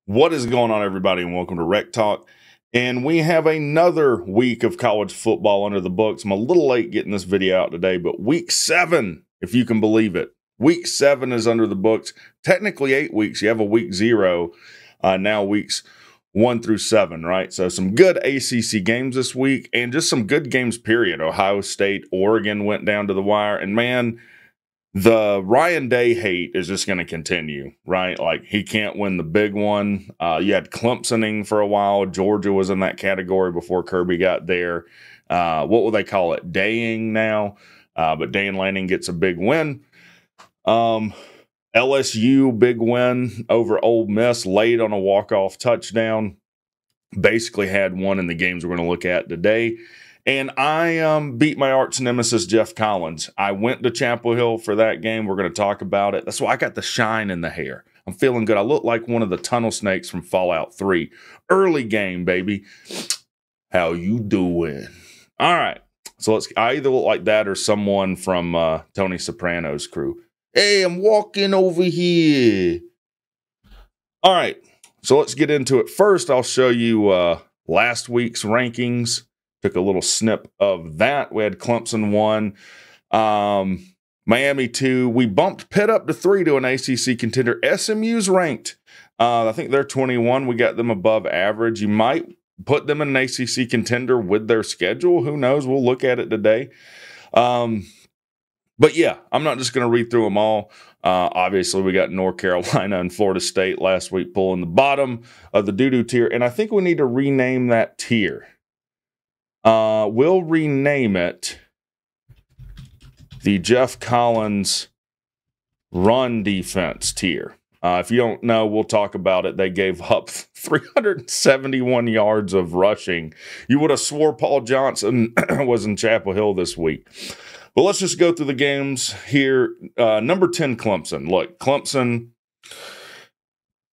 What is going on, everybody, and welcome to WreckTalk. And we have another week of college football under the books. I'm a little late getting this video out today, but week 7, if you can believe it. Week 7 is under the books. Technically 8 weeks. You have a week 0, now weeks 1 through 7, right? So some good ACC games this week and just some good games, period. Ohio State, Oregon went down to the wire. And man, the Ryan Day hate is just going to continue, right? Like, he can't win the big one. You had Clemsoning for a while. Georgia was in that category before Kirby got there. What will they call it? Daying now. But Dan Lanning gets a big win. LSU, big win over Ole Miss, late on a walk-off touchdown. Basically had one in the games we're going to look at today. And I beat my arch nemesis, Jeff Collins. I went to Chapel Hill for that game. We're going to talk about it. That's why I got the shine in the hair. I'm feeling good. I look like one of the tunnel snakes from Fallout 3. Early game, baby. How you doing? All right. So I either look like that or someone from Tony Soprano's crew. Hey, I'm walking over here. All right. So let's get into it. First, I'll show you last week's rankings. Took a little snip of that. We had Clemson 1, Miami 2. We bumped Pitt up to 3 to an ACC contender. SMU's ranked. I think they're 21. We got them above average. You might put them in an ACC contender with their schedule. Who knows? We'll look at it today. But yeah, I'm not just going to read through them all. Obviously, we got North Carolina and Florida State last week pulling the bottom of the doo-doo tier. And I think we need to rename that tier. We'll rename it the Jeff Collins run defense tier. If you don't know, we'll talk about it. They gave up 371 yards of rushing. You would have swore Paul Johnson was in Chapel Hill this week. But let's just go through the games here. Number 10, Clemson. Look, Clemson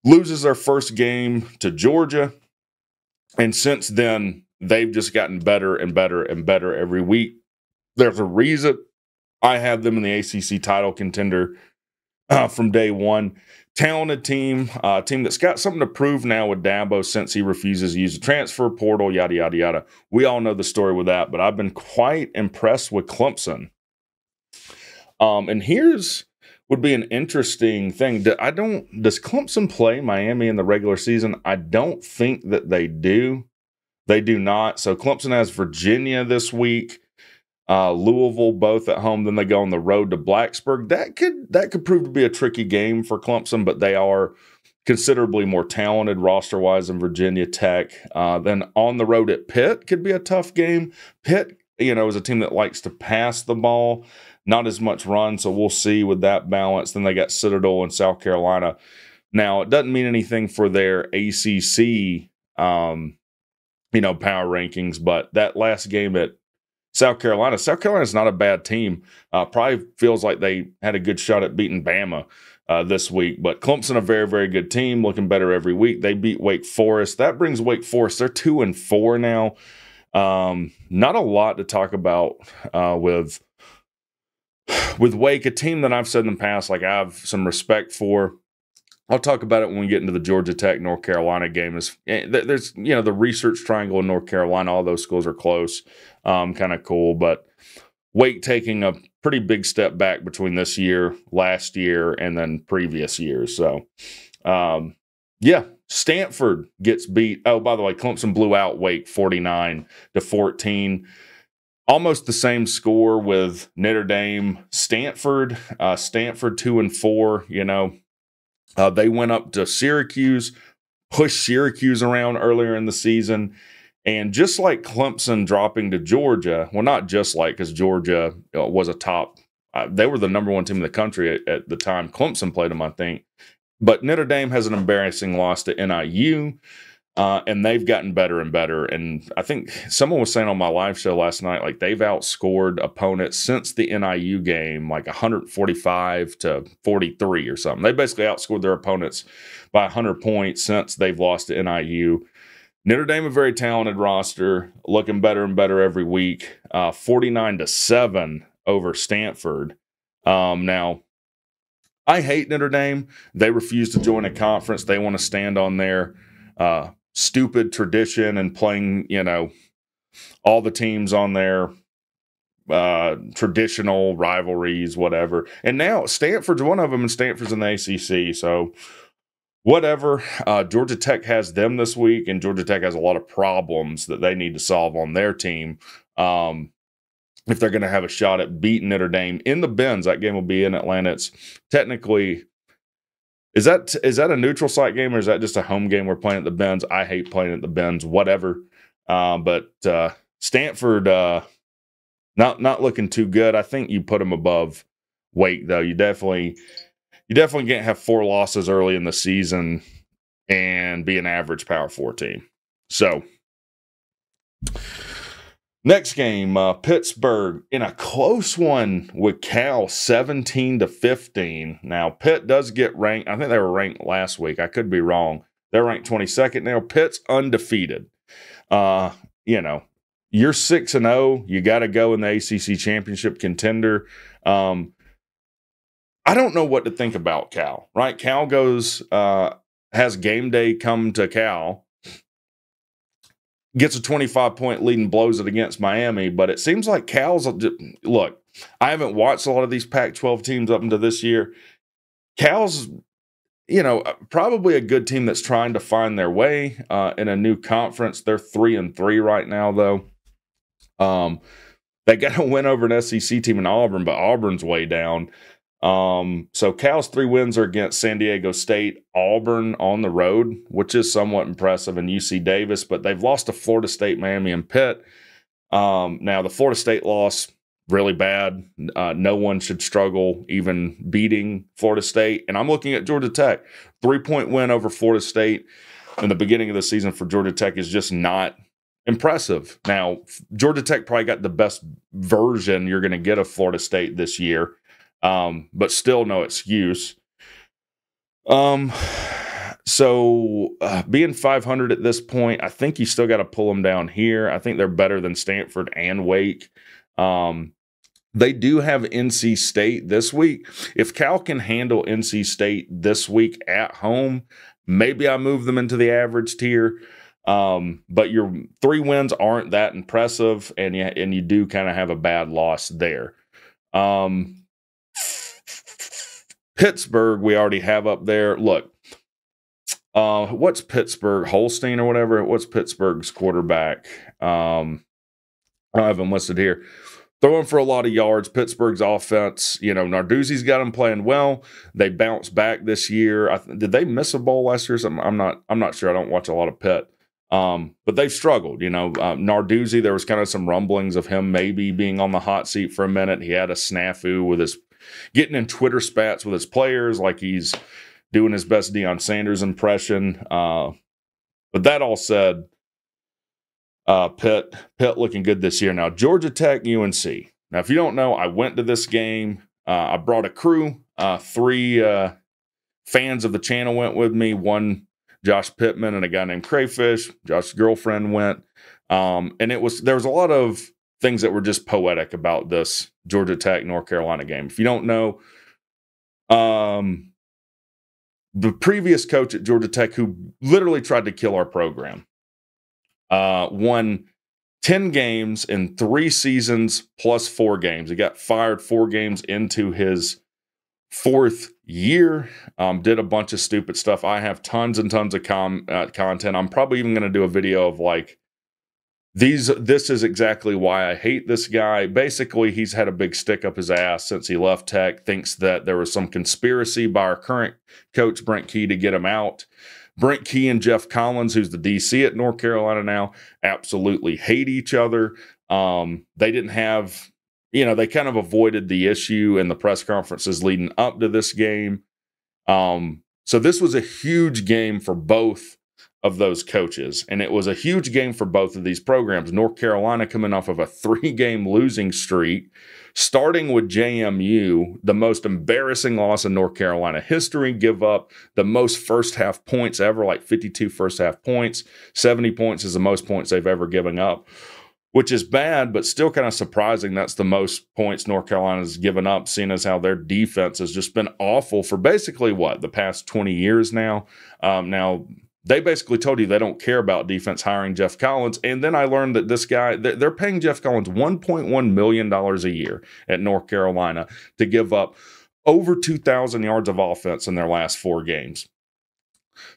loses their first game to Georgia. And since then, they've just gotten better and better and better every week. There's a reason I have them in the ACC title contender from day one. Talented team, team that's got something to prove now with Dabo since he refuses to use the transfer portal, yada, yada, yada. We all know the story with that, but I've been quite impressed with Clemson. And here's would be an interesting thing. Does Clemson play Miami in the regular season? I don't think that they do. They do not. So Clemson has Virginia this week, Louisville both at home. Then they go on the road to Blacksburg. That could prove to be a tricky game for Clemson, but they are considerably more talented roster-wise than Virginia Tech. Then on the road at Pitt could be a tough game. Pitt, is a team that likes to pass the ball, not as much run. So we'll see with that balance. Then they got Citadel and South Carolina. Now it doesn't mean anything for their ACC. Power rankings, but that last game at South Carolina's not a bad team. Probably feels like they had a good shot at beating Bama this week, but Clemson, a very, very good team, looking better every week. They beat Wake Forest. That brings Wake Forest. They're 2-4 now. Not a lot to talk about with Wake, a team that I've said in the past, like I have some respect for. I'll talk about it when we get into the Georgia Tech North Carolina game. There's the research triangle in North Carolina. All those schools are close, kind of cool. But Wake taking a pretty big step back between this year, last year, and then previous years. So, yeah, Stanford gets beat. Oh, by the way, Clemson blew out Wake 49-14. Almost the same score with Notre Dame, Stanford. Stanford 2-4. They went up to Syracuse, pushed Syracuse around earlier in the season. And just like Clemson dropping to Georgia, well, not just like, because Georgia was a top, they were the number 1 team in the country at the time Clemson played them, I think. But Notre Dame has an embarrassing loss to NIU, and they've gotten better and better. And I think someone was saying on my live show last night, like they've outscored opponents since the NIU game, like 145-43 or something. They basically outscored their opponents by 100 points since they've lost to NIU. Notre Dame, a very talented roster, looking better and better every week. 49-7 over Stanford. Now, I hate Notre Dame. They refuse to join a conference. They want to stand on their stupid tradition and playing, all the teams on their traditional rivalries, whatever. And now Stanford's one of them, and Stanford's in the ACC. So whatever. Georgia Tech has them this week, and Georgia Tech has a lot of problems that they need to solve on their team. If they're going to have a shot at beating Notre Dame in the Benz. That game will be in Atlanta. It's technically, is that a neutral site game, or is that just a home game we're playing at the Benz? I hate playing at the Benz, whatever. But Stanford, not looking too good. I think you put them above Wake, though. You definitely can't have 4 losses early in the season and be an average Power 4 team. So, next game, Pittsburgh in a close one with Cal, 17-15. Now, Pitt does get ranked. I think they were ranked last week. I could be wrong. They're ranked 22nd now. Pitt's undefeated. You're 6-0. You got to go in the ACC championship contender. I don't know what to think about Cal, right? Cal has game day come to Cal, gets a 25-point lead and blows it against Miami, but it seems like Cal's, look, I haven't watched a lot of these Pac-12 teams up until this year. Cal's, probably a good team that's trying to find their way in a new conference. They're 3-3 right now, though. They got to win over an SEC team in Auburn, but Auburn's way down. So Cal's 3 wins are against San Diego State, Auburn on the road, which is somewhat impressive, and UC Davis, but they've lost to Florida State, Miami, and Pitt. Now, the Florida State loss, really bad. No one should struggle even beating Florida State. And I'm looking at Georgia Tech. 3-point win over Florida State in the beginning of the season for Georgia Tech is just not impressive. Now, Georgia Tech probably got the best version you're going to get of Florida State this year. But still no excuse. So being 500 at this point, I think you still got to pull them down here. I think they're better than Stanford and Wake. They do have NC State this week. If Cal can handle NC State this week at home, maybe I move them into the average tier. But your 3 wins aren't that impressive, and you do kind of have a bad loss there. Pittsburgh, we already have up there. Look, what's Pittsburgh? Holstein or whatever? What's Pittsburgh's quarterback? I have him listed here. Throwing for a lot of yards. Pittsburgh's offense, Narduzzi's got them playing well. They bounced back this year. Did they miss a bowl last year? I'm not sure. I don't watch a lot of Pitt. But they've struggled. Narduzzi, there was kind of some rumblings of him maybe being on the hot seat for a minute. He had a snafu with his getting in Twitter spats with his players, like he's doing his best Deion Sanders impression. But that all said, Pitt looking good this year. Now, Georgia Tech, UNC. Now, if you don't know, I went to this game. I brought a crew. 3 fans of the channel went with me. One, Josh Pittman, and a guy named Crayfish. Josh's girlfriend went. And there was a lot of things that were just poetic about this Georgia Tech, North Carolina game. If you don't know, the previous coach at Georgia Tech, who literally tried to kill our program, won 10 games in 3 seasons plus 4 games. He got fired 4 games into his 4th year, did a bunch of stupid stuff. I have tons and tons of content. I'm probably even going to do a video of this is exactly why I hate this guy. Basically, he's had a big stick up his ass since he left Tech, thinks that there was some conspiracy by our current coach, Brent Key, to get him out. Brent Key and Jeff Collins, who's the DC at North Carolina now, absolutely hate each other. They didn't have, they kind of avoided the issue in the press conferences leading up to this game. So this was a huge game for both of those coaches, and it was a huge game for both of these programs. North Carolina coming off of a 3-game losing streak, starting with JMU, the most embarrassing loss in North Carolina history, give up the most first-half points ever, like 52 first-half points. 70 points is the most points they've ever given up. which is bad, but still kind of surprising. That's the most points North Carolina's given up, seeing as how their defense has just been awful for basically the past 20 years now. Now, they basically told you they don't care about defense hiring Jeff Collins. And then I learned that this guy, they're paying Jeff Collins $1.1 million a year at North Carolina to give up over 2,000 yards of offense in their last 4 games.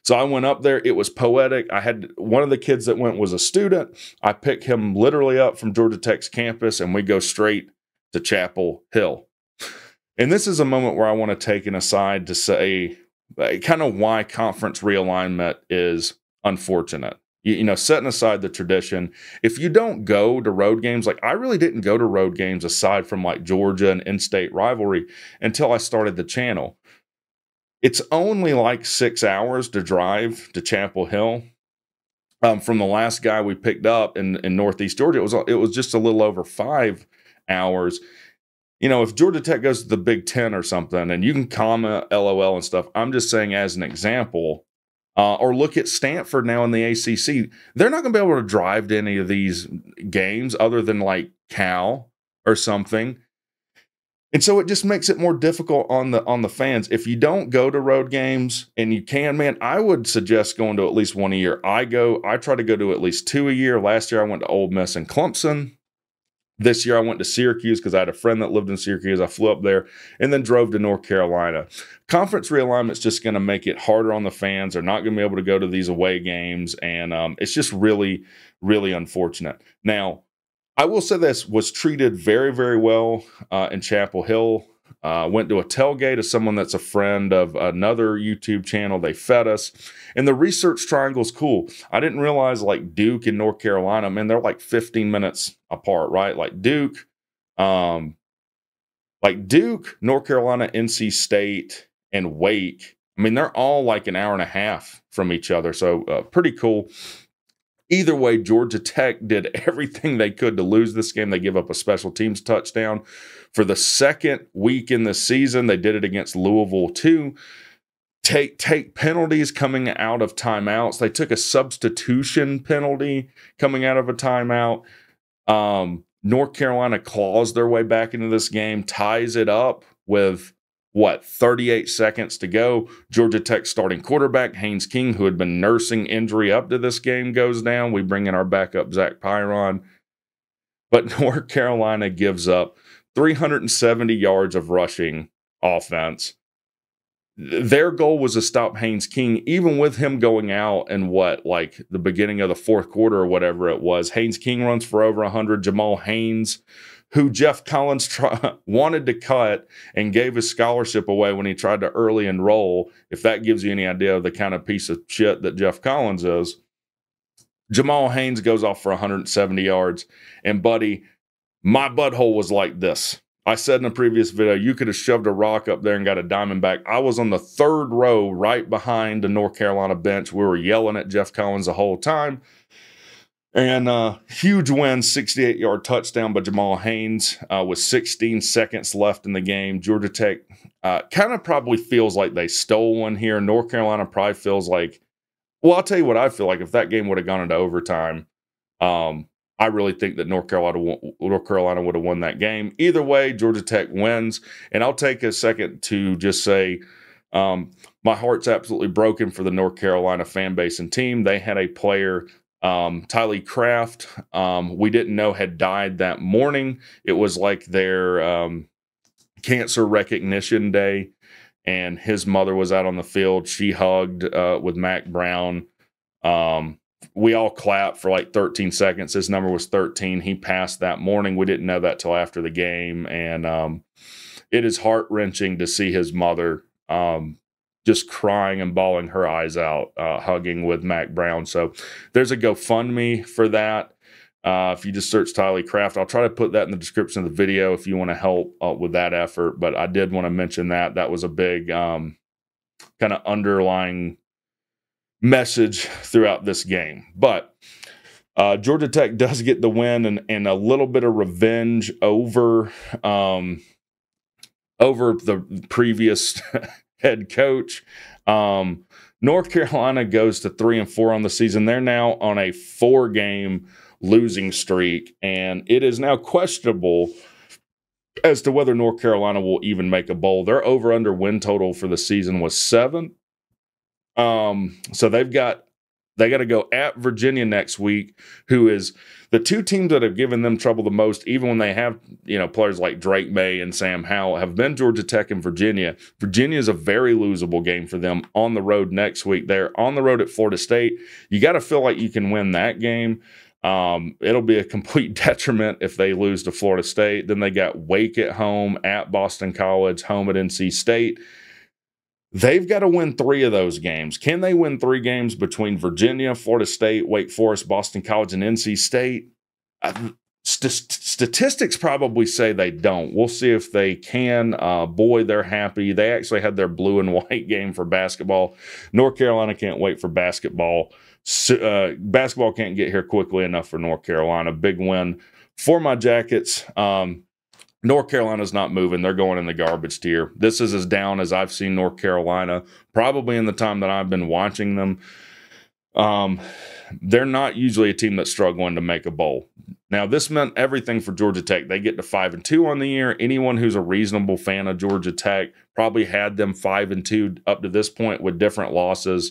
So I went up there. It was poetic. I had one of the kids that went was a student. I picked him literally up from Georgia Tech's campus, and we go straight to Chapel Hill. And this is a moment where I want to take an aside to say kind of why conference realignment is unfortunate. You know, setting aside the tradition, if you don't go to road games, like I really didn't go to road games aside from like Georgia and in-state rivalry until I started the channel. It's only like 6 hours to drive to Chapel Hill. From the last guy we picked up in Northeast Georgia, it was just a little over 5 hours. You know, if Georgia Tech goes to the Big Ten or something, and you can comment, LOL and stuff, I'm just saying as an example, or look at Stanford now in the ACC, they're not going to be able to drive to any of these games other than like Cal or something. And so it just makes it more difficult on the fans. If you don't go to road games and you can, man, I would suggest going to at least one a year. I try to go to at least 2 a year. Last year I went to Ole Miss and Clemson. This year I went to Syracuse because I had a friend that lived in Syracuse. I flew up there and then drove to North Carolina. Conference realignment is just going to make it harder on the fans. They're not going to be able to go to these away games, and it's just really, really unfortunate. Now, I will say this, was treated very, very well in Chapel Hill. Went to a tailgate of someone that's a friend of another YouTube channel. They fed us. And the Research Triangle is cool. I didn't realize like Duke and North Carolina, man, they're like 15 minutes apart, right? Like Duke, North Carolina, NC State, and Wake. I mean, they're all like an hour and a half from each other. So pretty cool. Either way, Georgia Tech did everything they could to lose this game. They give up a special teams touchdown. For the second week in the season, they did it against Louisville too. Take penalties coming out of timeouts. They took a substitution penalty coming out of a timeout. North Carolina claws their way back into this game, ties it up with 38 seconds to go. Georgia Tech starting quarterback, Haynes King, who had been nursing injury up to this game, goes down. We bring in our backup, Zach Pyron. But North Carolina gives up 370 yards of rushing offense. Their goal was to stop Haynes King, even with him going out in the beginning of the fourth quarter or whatever it was. Haynes King runs for over 100. Jamal Haynes, who Jeff Collins wanted to cut and gave his scholarship away when he tried to early enroll, if that gives you any idea of the kind of piece of shit that Jeff Collins is. Jamal Haynes goes off for 170 yards. And, buddy, my butthole was like this. I said in a previous video, you could have shoved a rock up there and got a Diamondback. I was on the third row right behind the North Carolina bench. We were yelling at Jeff Collins the whole time. And huge win, 68-yard touchdown by Jamal Haynes with 16 seconds left in the game. Georgia Tech kind of probably feels like they stole one here. North Carolina probably feels like, well, I'll tell you what I feel like. If that game would have gone into overtime, I really think that North Carolina would have won that game. Either way, Georgia Tech wins. And I'll take a second to just say my heart's absolutely broken for the North Carolina fan base and team. They had a player, Tylee Craft, we didn't know had died that morning. It was like their cancer recognition day, and his mother was out on the field. She hugged with Mac Brown. We all clapped for like 13 seconds. His number was 13. He passed that morning. We didn't know that till after the game. And it is heart-wrenching to see his mother just crying and bawling her eyes out, hugging with Mac Brown. So there's a GoFundMe for that. If you just search Tylee Craft, I'll try to put that in the description of the video if you want to help with that effort. But I did want to mention that. That was a big kind of underlying message throughout this game. But Georgia Tech does get the win and a little bit of revenge over the previous head coach. North Carolina goes to 3-4 on the season. They're now on a 4-game losing streak, and it is now questionable as to whether North Carolina will even make a bowl. Their over-under win total for the season was 7. So they got to go at Virginia next week, who is the two teams that have given them trouble the most, even when they have, players like Drake May and Sam Howell, have been Georgia Tech and Virginia. Virginia is a very losable game for them on the road next week. They're on the road at Florida State. You got to feel like you can win that game. It'll be a complete detriment if they lose to Florida State. Then they got Wake at home, at Boston College, home at NC State. They've got to win 3 of those games. Can they win 3 games between Virginia, Florida State, Wake Forest, Boston College, and NC State? Statistics probably say they don't. We'll see if they can. Boy, they're happy. They actually had their blue and white game for basketball. North Carolina can't wait for basketball. Basketball can't get here quickly enough for North Carolina. Big win for my Jackets. North Carolina's not moving. They're going in the garbage tier. This is as down as I've seen North Carolina, probably in the time that I've been watching them. They're not usually a team that's struggling to make a bowl. Now, this meant everything for Georgia Tech. They get to 5-2 on the year. Anyone who's a reasonable fan of Georgia Tech probably had them 5-2 up to this point with different losses.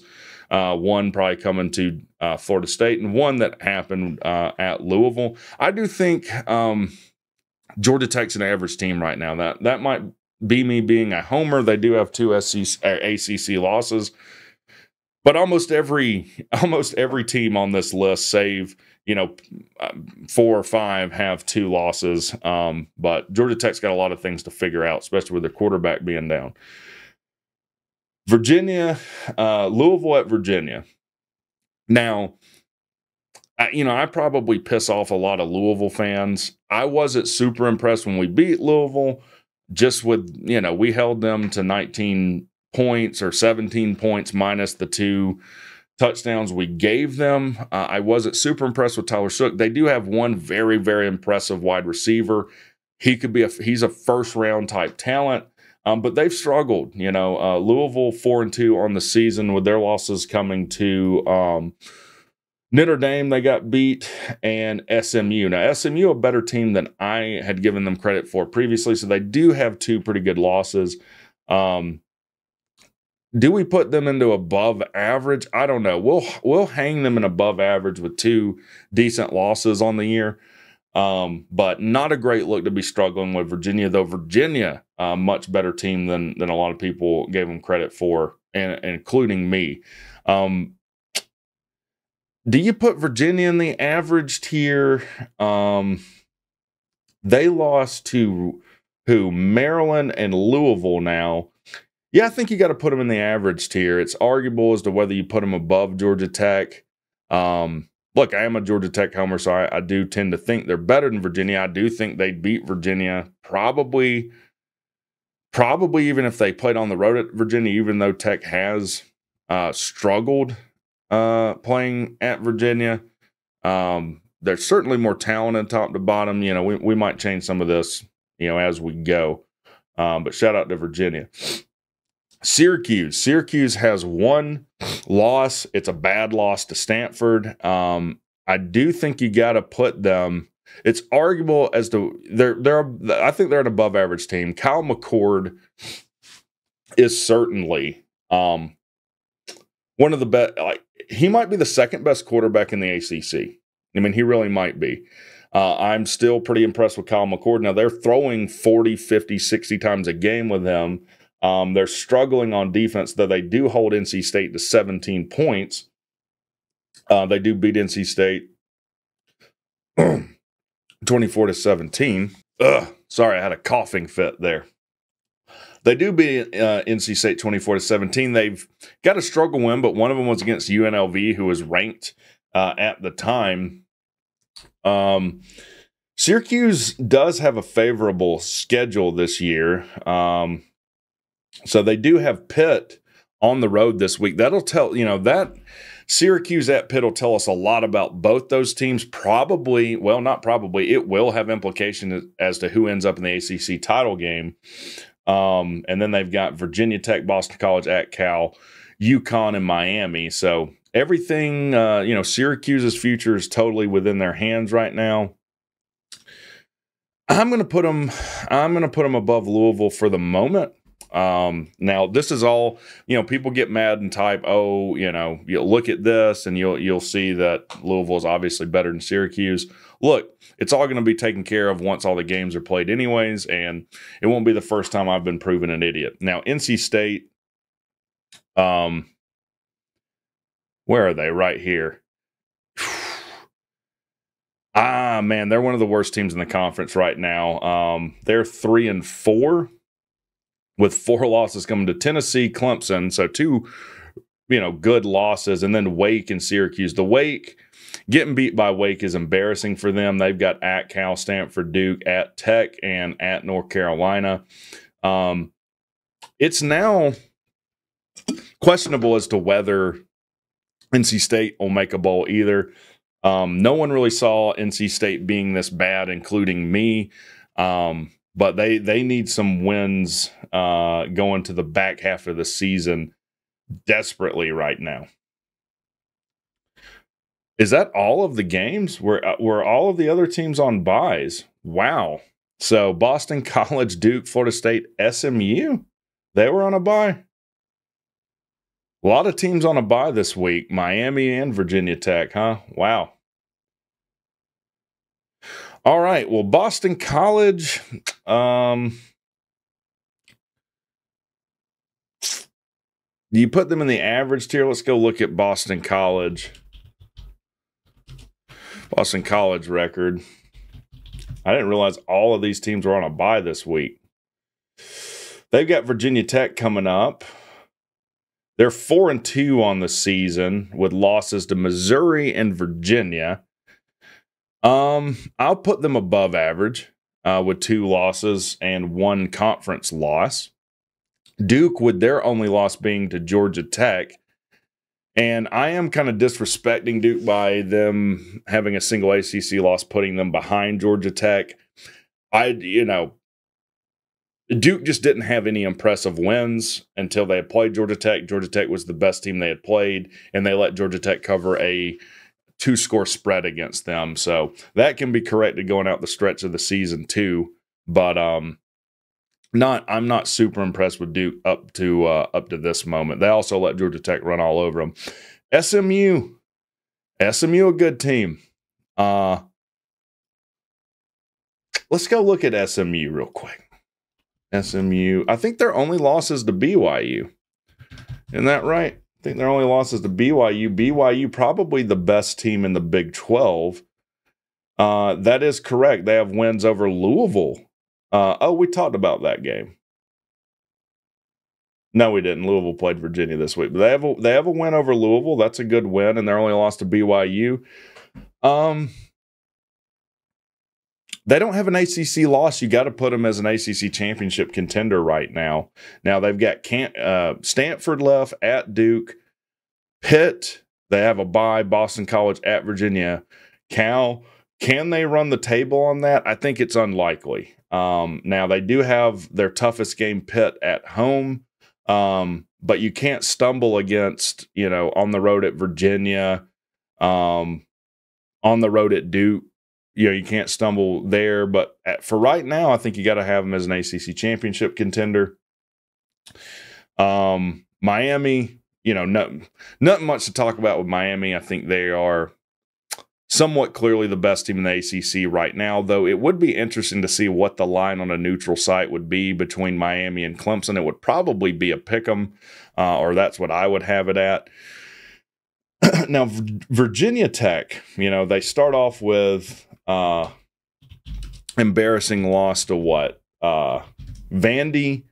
One probably coming to Florida State, and one that happened at Louisville. I do think Georgia Tech's an average team right now. That might be me being a homer. They do have 2 ACC losses, but almost every team on this list, save 4 or 5, have 2 losses. But Georgia Tech's got a lot of things to figure out, especially with their quarterback being down. Virginia, Louisville at Virginia. Now, I probably piss off a lot of Louisville fans. I wasn't super impressed when we beat Louisville, just with, we held them to 19 points or 17 points minus the 2 touchdowns we gave them. I wasn't super impressed with Tyler Shook. They do have one very, very impressive wide receiver. He's a first-round type talent. But they've struggled. Louisville 4-2 on the season, with their losses coming to Notre Dame. They got beat, and SMU. Now, SMU a better team than I had given them credit for previously, so they do have 2 pretty good losses. Do we put them into above average? I don't know. We'll hang them in above average with 2 decent losses on the year. But not a great look to be struggling with Virginia, though. Virginia, a much better team than a lot of people gave them credit for, and including me. Do you put Virginia in the average tier? They lost to Maryland and Louisville now. Yeah, I think you got to put them in the average tier. It's arguable as to whether you put them above Georgia Tech. Look, I am a Georgia Tech homer, so I do tend to think they're better than Virginia. I do think they'd beat Virginia, probably even if they played on the road at Virginia, even though Tech has struggled playing at Virginia. They're certainly more talented top to bottom. We might change some of this, as we go. But shout out to Virginia. Syracuse has 1 loss. It's a bad loss to Stanford. I do think you got to put them. It's arguable as to I think they're an above average team. Kyle McCord is certainly one of the best. He might be the 2nd best quarterback in the ACC. I mean, he really might be. I'm still pretty impressed with Kyle McCord. Now, they're throwing 40, 50, 60 times a game with him. They're struggling on defense, though they do hold NC State to 17 points. They do beat NC State 24-17. Sorry, I had a coughing fit there. They do beat NC State 24-17. They've got a struggle win, but one of them was against UNLV, who was ranked at the time. Syracuse does have a favorable schedule this year. So they do have Pitt on the road this week. That'll tell, that Syracuse at Pitt will tell us a lot about both those teams. Probably, well, not probably, it will have implications as to who ends up in the ACC title game. And then they've got Virginia Tech, Boston College at Cal, UConn, and Miami. So everything, Syracuse's future is totally within their hands right now. I'm going to put them above Louisville for the moment. Now this is all, people get mad and type, oh, you look at this and you'll see that Louisville is obviously better than Syracuse. Look, it's all going to be taken care of once all the games are played anyways, and it won't be the first time I've been proven an idiot. Now, NC State, where are they? Right here. Man, they're one of the worst teams in the conference right now. They're 3-4 with 4 losses coming to Tennessee, Clemson. So 2, good losses, and then Wake and Syracuse. The Wake, getting beat by Wake is embarrassing for them. They've got at Cal, Stanford, Duke, at Tech, and at North Carolina. It's now questionable as to whether NC State will make a bowl either. No one really saw NC State being this bad, including me. But they need some wins going to the back half of the season desperately right now. Is that all of the games? Were all of the other teams on byes? Wow. So Boston College, Duke, Florida State, SMU, they were on a bye. A lot of teams on a bye this week. Miami and Virginia Tech, huh? Wow. All right. Well, Boston College, do you put them in the average tier? Let's go look at Boston College. Boston College record. I didn't realize all of these teams were on a bye this week. They've got Virginia Tech coming up. They're 4-2 on the season with losses to Missouri and Virginia. I'll put them above average with 2 losses and 1 conference loss. Duke, with their only loss being to Georgia Tech. And I am kind of disrespecting Duke by them having a single ACC loss, putting them behind Georgia Tech. Duke just didn't have any impressive wins until they had played Georgia Tech. Georgia Tech was the best team they had played, and they let Georgia Tech cover a 2-score spread against them. So that can be corrected going out the stretch of the season too. But I'm not super impressed with Duke up to this moment. They also let Georgia Tech run all over them. SMU, a good team. Let's go look at SMU real quick. SMU, I think their only loss is to BYU. Isn't that right? I think their only loss is to BYU. BYU probably the best team in the Big 12. That is correct. They have wins over Louisville. We talked about that game. No, we didn't. Louisville played Virginia this week. But they have a win over Louisville. That's a good win, and their only loss to BYU. They don't have an ACC loss. You got to put them as an ACC championship contender right now. Now they've got Stanford left, at Duke, Pitt. They have a bye. Boston College, at Virginia, Cal. Can they run the table on that? I think it's unlikely. Now they do have their toughest game, Pitt, at home. But you can't stumble against, on the road at Virginia, on the road at Duke. You can't stumble there. But for right now, I think you got to have them as an ACC championship contender. Miami, nothing much to talk about with Miami. I think they are somewhat clearly the best team in the ACC right now, though it would be interesting to see what the line on a neutral site would be between Miami and Clemson. It would probably be a pick 'em, or that's what I would have it at. Now, Virginia Tech, they start off with embarrassing loss to what? Vandy.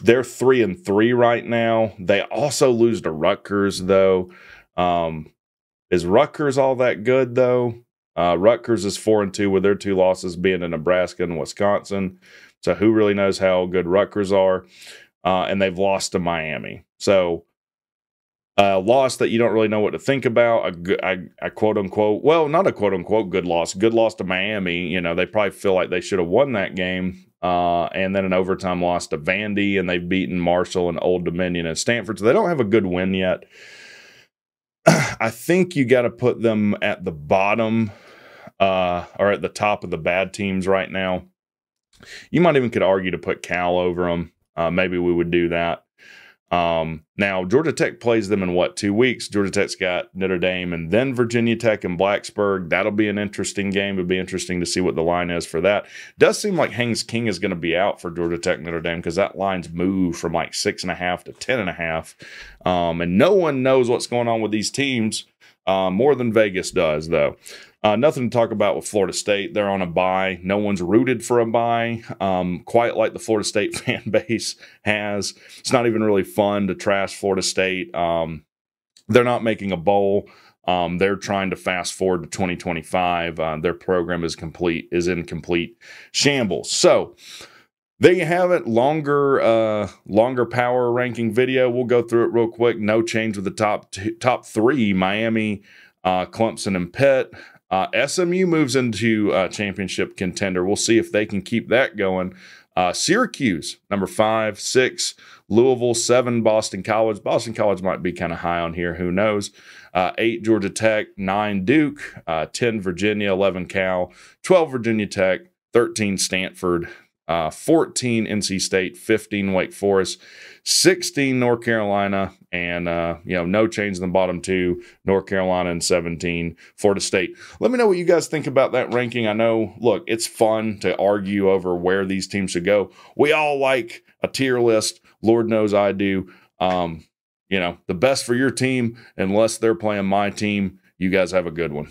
They're 3-3 right now. They also lose to Rutgers, though. Is Rutgers all that good, though? Rutgers is 4-2 with their 2 losses being in Nebraska and Wisconsin. So who really knows how good Rutgers are? And they've lost to Miami. So Loss that you don't really know what to think about. A quote unquote, well, not a quote unquote good loss to Miami. You know, they probably feel like they should have won that game. And then an overtime loss to Vandy, and they've beaten Marshall and Old Dominion and Stanford. So they don't have a good win yet. I think you got to put them at the bottom or at the top of the bad teams right now. You might even could argue to put Cal over them. Maybe we would do that. Now, Georgia Tech plays them in what, 2 weeks? Georgia Tech's got Notre Dame and then Virginia Tech and Blacksburg. That'll be an interesting game. It'll be interesting to see what the line is for that. Does seem like Haynes King is going to be out for Georgia Tech Notre Dame because that line's moved from like 6.5 to 10.5. And no one knows what's going on with these teams more than Vegas does, though. Nothing to talk about with Florida State. They're on a bye. No one's rooted for a bye, quite like the Florida State fan base has. It's not even really fun to trash Florida State. They're not making a bowl. They're trying to fast forward to 2025. Their program is in complete shambles. So there you have it. Longer power ranking video. We'll go through it real quick. No change with the top three: Miami, Clemson, and Pitt. SMU moves into championship contender. We'll see if they can keep that going. Syracuse, number 5, 6, Louisville, 7, Boston College. Boston College might be kind of high on here. Who knows? 8, Georgia Tech, 9, Duke, 10, Virginia, 11, Cal, 12, Virginia Tech, 13, Stanford, 14, NC State, 15, Wake Forest, 16, North Carolina, and no change in the bottom 2, North Carolina, and 17, Florida State. Let me know what you guys think about that ranking. I know, look, it's fun to argue over where these teams should go. We all like a tier list. Lord knows I do. The best for your team, unless they're playing my team. You guys have a good one.